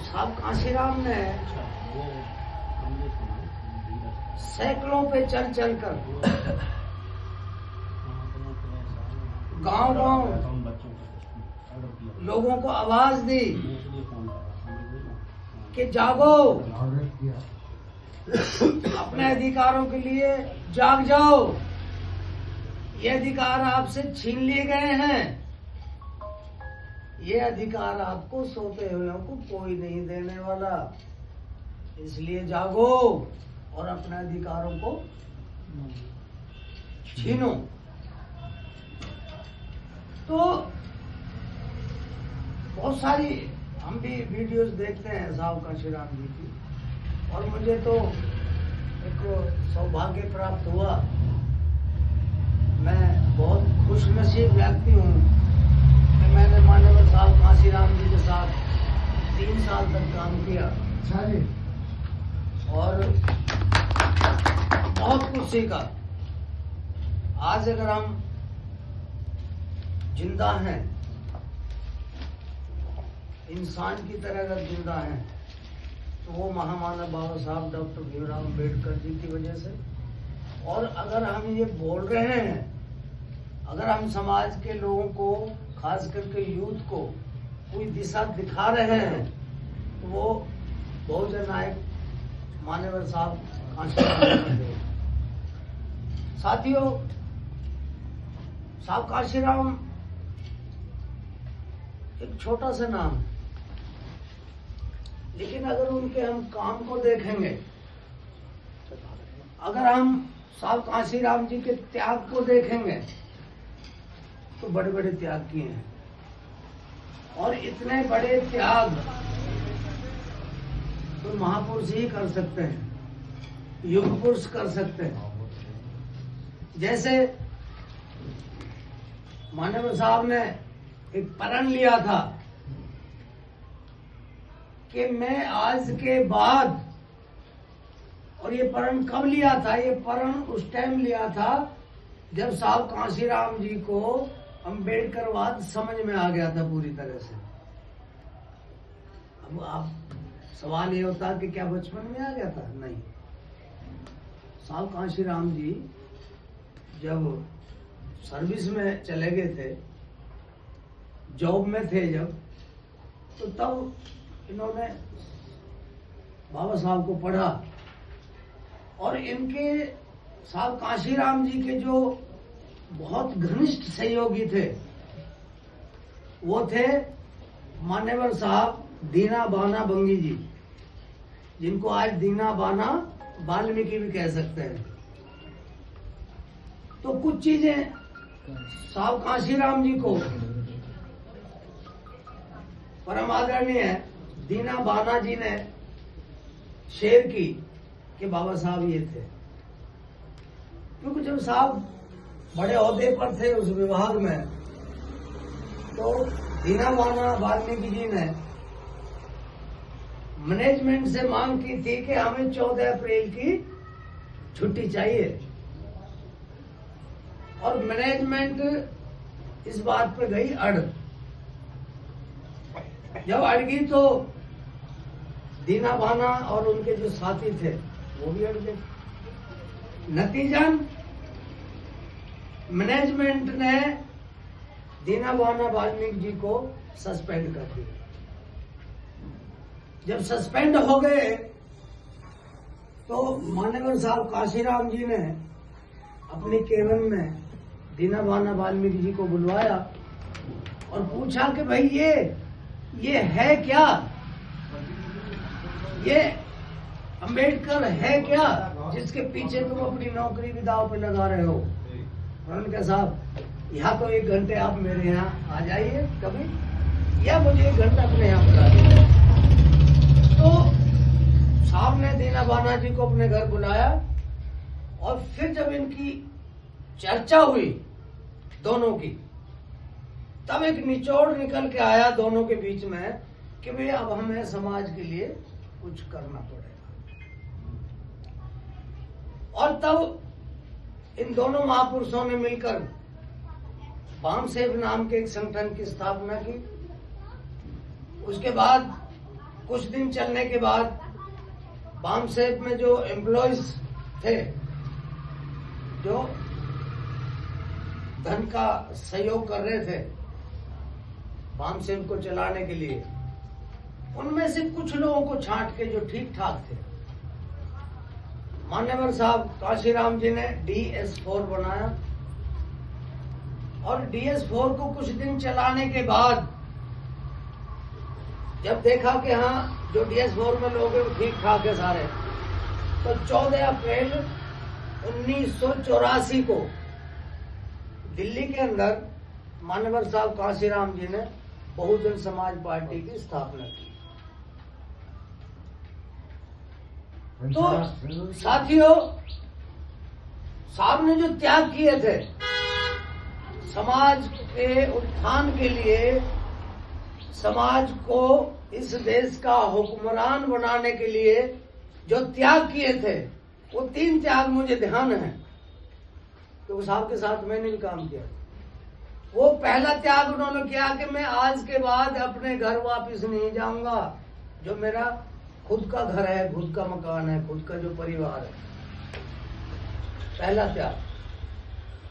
साहब कांशीराम ने सैकड़ों पे चल चल कर गांव-गांव लोगों को आवाज दी कि जागो, अपने अधिकारों के लिए जाग जाओ। ये अधिकार आपसे छीन लिए गए हैं। ये अधिकार आपको सोते हुए को कोई नहीं देने वाला। इसलिए जागो और अपने अधिकारों को छीनो। तो बहुत सारी हम भी वीडियोस देखते हैं साहब कांशीराम जी की, और मुझे तो एक सौभाग्य प्राप्त हुआ। मैं बहुत खुशनसीब व्यक्ति हूँ कि मैंने माननीय साहब कांशीराम जी के साथ 3 साल तक काम किया और बहुत कुछ सीखा। आज अगर हम जिंदा हैं, इंसान की तरह अगर जिंदा हैं, तो वो महामानव बाबा साहब डॉक्टर भीमराव अम्बेडकर जी की वजह से। और अगर हम ये बोल रहे हैं, अगर हम समाज के लोगों को, खास करके यूथ को कोई दिशा दिखा रहे हैं, तो वो बहुजन नायक मान्यवर साहब कांशीराम जी। साथियों, साहब कांशीराम एक छोटा सा नाम है, लेकिन अगर उनके हम काम को देखेंगे, अगर हम साहब कांशीराम जी के त्याग को देखेंगे, तो बड़े बड़े त्याग किए हैं। और इतने बड़े त्याग तो महापुरुष ही कर सकते हैं, युग पुरुष कर सकते हैं। जैसे मानव साहब ने एक प्रण लिया था कि मैं आज के बाद, और ये प्रण कब लिया था? ये प्रण उस टाइम लिया था जब साहब कांशीराम जी को अम्बेडकरवाद समझ में आ गया था पूरी तरह से। अब आप सवाल ये होता कि क्या बचपन में आ गया था? नहीं। साहब कांशीराम जी जब सर्विस में चले गए थे, जॉब में थे जब, तो तब इन्होंने बाबा साहब को पढ़ा। और इनके साहब कांशीराम जी के जो बहुत घनिष्ठ सहयोगी थे, वो थे मान्यवर साहब दीना बाना बंगी जी, जिनको आज दीना बाना वाल्मीकि भी कह सकते हैं। तो कुछ चीजें साहब कांशीराम जी को परम आदरणीय दीना बाना जी ने शेयर की कि बाबा साहब ये थे। क्योंकि जब साहब बड़े ओहदे पर थे उस विभाग में, तो दीना बाना वाल्मीकि जी ने मैनेजमेंट से मांग की थी कि हमें 14 अप्रैल की छुट्टी चाहिए। और मैनेजमेंट इस बात पे गई अड़। जब अड़ गई तो दीना बाना और उनके जो साथी थे वो भी अड़ गए। नतीजन मैनेजमेंट ने दीना बाना वाल्मीकि जी को सस्पेंड कर दिया। जब सस्पेंड हो गए तो मान्यवर साहब कांशीराम जी ने अपनी केबिन में दीना बाना वाल्मीकि जी को बुलवाया और पूछा कि भाई ये है क्या? ये अम्बेडकर है क्या जिसके पीछे तुम अपनी नौकरी भी दांव पे लगा रहे हो? उन्होंने कहा साहब यहाँ तो 1 घंटे आप मेरे यहाँ आ जाइए कभी, या मुझे 1 घंटा अपने यहाँ बुला दीजिए। तो साहब ने दीना बाना जी को अपने घर बुलाया और फिर जब इनकी चर्चा हुई दोनों की, तब एक निचोड़ निकल के आया दोनों के बीच में कि भाई अब हमें समाज के लिए कुछ करना पड़ेगा। और तब इन दोनों महापुरुषों ने मिलकर बामसेव नाम के एक संगठन की स्थापना की। उसके बाद कुछ दिन चलने के बाद बामसेब में जो एम्प्लॉयज थे, जो धन का सहयोग कर रहे थे बामसेब को चलाने के लिए, उनमें से कुछ लोगों को छांट के जो ठीक ठाक थे, मान्यवर साहब काशीराम जी ने DS4 बनाया और DS4 को कुछ दिन चलाने के बाद जब देखा कि हाँ जो DS4 में लोग हैं वो ठीक ठाक है सारे, तो 14 अप्रैल 1984 को दिल्ली के अंदर मान्यवर साहब काशीराम जी ने बहुजन समाज पार्टी की स्थापना की। तो साथियों, साहब ने जो त्याग किए थे समाज के उत्थान के लिए, समाज को इस देश का हुक्मरान बनाने के लिए जो त्याग किए थे, वो 3 त्याग मुझे ध्यान है, तो साहब के साथ मैंने भी काम किया। वो पहला त्याग उन्होंने किया कि मैं आज के बाद अपने घर वापस नहीं जाऊंगा, जो मेरा खुद का घर है, खुद का मकान है, खुद का जो परिवार है, पहला त्याग।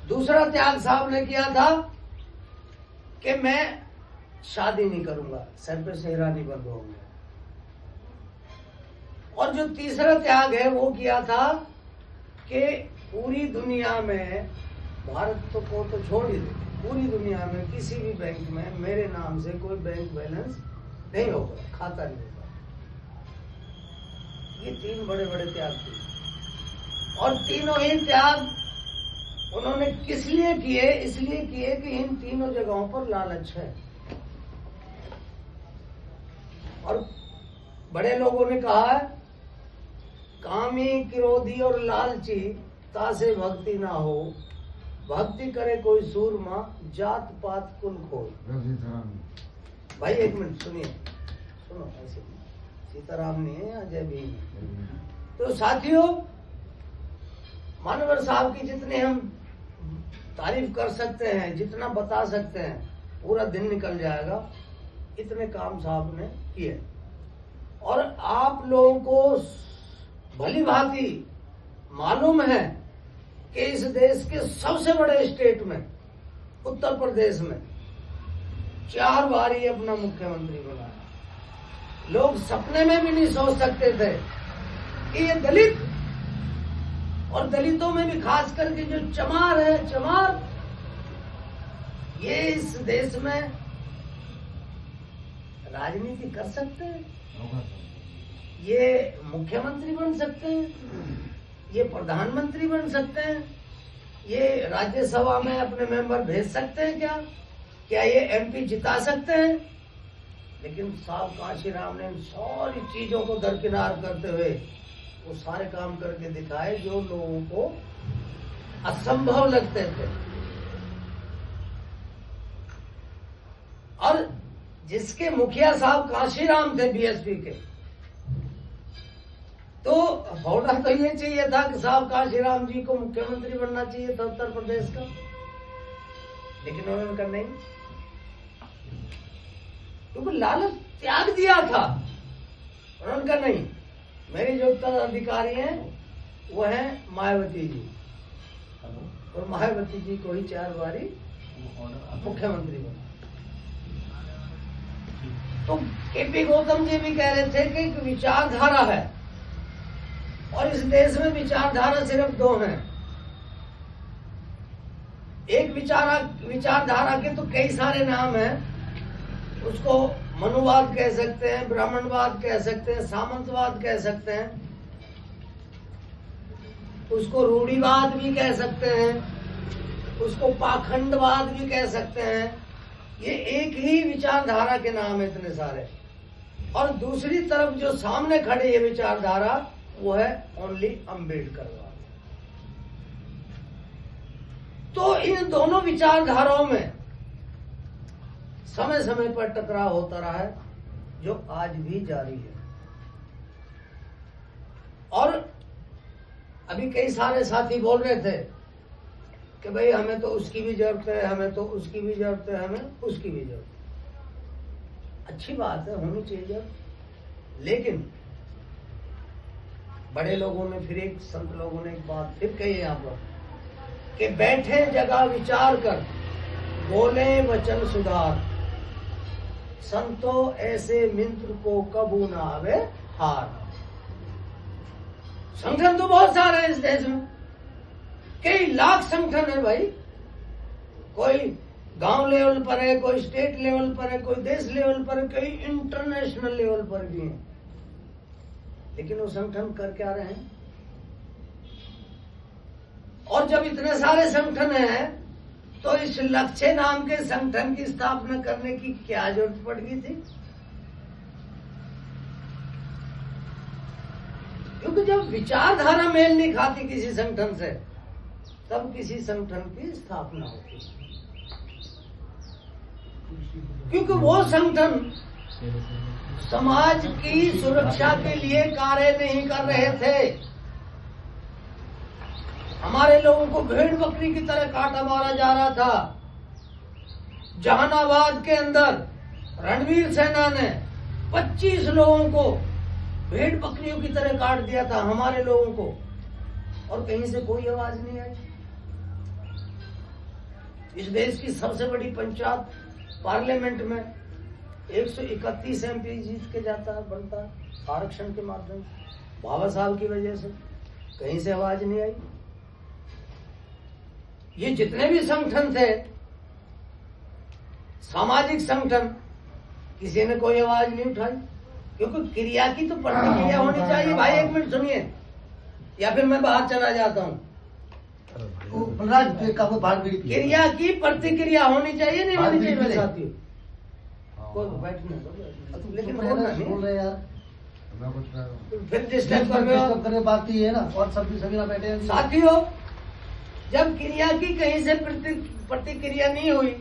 दूसरा त्याग साहब ने किया था कि मैं शादी नहीं करूंगा, सर पे सेहरा नहीं बंधवाऊंगा। और जो तीसरा त्याग है वो किया था कि पूरी दुनिया में, भारत को तो छोड़ ही दे, पूरी दुनिया में किसी भी बैंक में मेरे नाम से कोई बैंक बैलेंस नहीं होगा, खाता नहीं होगा। ये 3 बड़े बड़े त्याग थे और तीनों ही त्याग उन्होंने किस लिए किए? इसलिए किए कि इन तीनों जगहों पर लालच है। और बड़े लोगों ने कहा है, कामी, क्रोधी और लालची तासे भक्ति ना हो, भक्ति करे कोई सूरमा, जात पात कुल खोल। भाई एक मिनट सुनिए, सुनो, ऐसे सीताराम नहीं है, अजय भी नहीं। तो साथियों, मान्यवर साहब की जितने हम तारीफ कर सकते हैं, जितना बता सकते हैं, पूरा दिन निकल जाएगा। इतने काम साहब ने किए और आप लोगों को भली भांति मालूम है कि इस देश के सबसे बड़े स्टेट में, उत्तर प्रदेश में 4 बार ही अपना मुख्यमंत्री बनाया। लोग सपने में भी नहीं सोच सकते थे कि ये दलित, और दलितों में भी खास करके जो चमार है, चमार, ये इस देश में राजनीति कर सकते हैं, ये मुख्यमंत्री बन सकते हैं, ये प्रधानमंत्री बन सकते हैं, ये राज्यसभा में अपने मेंबर भेज सकते हैं, क्या ये MP जिता सकते हैं? लेकिन साहब काशीराम ने सारी चीजों को दरकिनार करते हुए वो सारे काम करके दिखाए जो लोगों को असंभव लगते थे। और जिसके मुखिया साहब काशीराम थे BSP के, तो होना तो ये चाहिए था कि साहब काशीराम जी को मुख्यमंत्री बनना चाहिए था उत्तर प्रदेश का, लेकिन उन्होंने कहा नहीं, क्योंकि लालच त्याग दिया था। उन्होंने कहा नहीं, मेरी जो उत्तराधिकारी हैं वो है मायावती जी, और मायावती जी को ही 4 बारी मुख्यमंत्री बना। तो KP गौतम जी भी कह रहे थे कि एक विचारधारा है, और इस देश में विचारधारा सिर्फ 2 हैं। एक विचारधारा के तो कई सारे नाम हैं, उसको मनुवाद कह सकते हैं, ब्राह्मणवाद कह सकते हैं, सामंतवाद कह सकते हैं, उसको रूढ़िवाद भी कह सकते हैं, उसको पाखंडवाद भी कह सकते हैं। ये एक ही विचारधारा के नाम है इतने सारे। और दूसरी तरफ जो सामने खड़े ये विचारधारा, वो है ओनली अम्बेडकरवाद। तो इन दोनों विचारधाराओं में समय समय पर टकराव होता रहा है, जो आज भी जारी है। और अभी कई सारे साथी बोल रहे थे कि भाई हमें तो उसकी भी जरूरत है, हमें तो उसकी भी जरूरत है, हमें उसकी भी जरूरत है। अच्छी बात है, होनी चाहिए जरूरत, लेकिन बड़े लोगों ने फिर एक संत लोगों ने एक बात फिर कही यहाँ पर कि बैठे जगह विचार कर बोले वचन सुधार, संतो ऐसे मित्र को कबू ना आवे हार। संगठन तो बहुत सारे हैं इस देश में, कई लाख संगठन है भाई। कोई गांव लेवल पर है, कोई स्टेट लेवल पर है, कोई देश लेवल पर है, कई इंटरनेशनल लेवल पर भी हैं। लेकिन वो संगठन कर क्या रहे हैं? और जब इतने सारे संगठन हैं तो इस लक्ष्य नाम के संगठन की स्थापना करने की क्या जरूरत पड़ गई थी? क्योंकि जब विचारधारा मेल नहीं खाती किसी संगठन से, तब किसी संगठन की स्थापना होती। क्योंकि वो संगठन समाज की सुरक्षा के लिए कार्य नहीं कर रहे थे। हमारे लोगों को भेड़ बकरी की तरह काटा मारा जा रहा था। जहानाबाद के अंदर रणवीर सेना ने 25 लोगों को भेड़ बकरियों की तरह काट दिया था, हमारे लोगों को, और कहीं से कोई आवाज नहीं आई। इस देश की सबसे बड़ी पंचायत पार्लियामेंट में 131 MP जीत के जाता है, बनता है आरक्षण के माध्यम से। बाबा साहब की वजह से कहीं से आवाज नहीं आई। ये जितने भी संगठन थे, सामाजिक संगठन, किसी ने कोई आवाज नहीं उठाई। क्योंकि क्रिया की तो प्रतिक्रिया होनी चाहिए भाई। एक मिनट सुनिए, या फिर मैं बाहर चला जाता हूँ। क्रिया की प्रतिक्रिया होनी चाहिए, नहीं होनी चाहिए मेरे साथियों? कोई बैठने दो, लेकिन बोल रहे यार, फिर डिस्टर्ब करने बाकी है ना। और सभी ना बैठे हैं साथियों। जब क्रिया की कहीं से प्रतिक्रिया नहीं हुई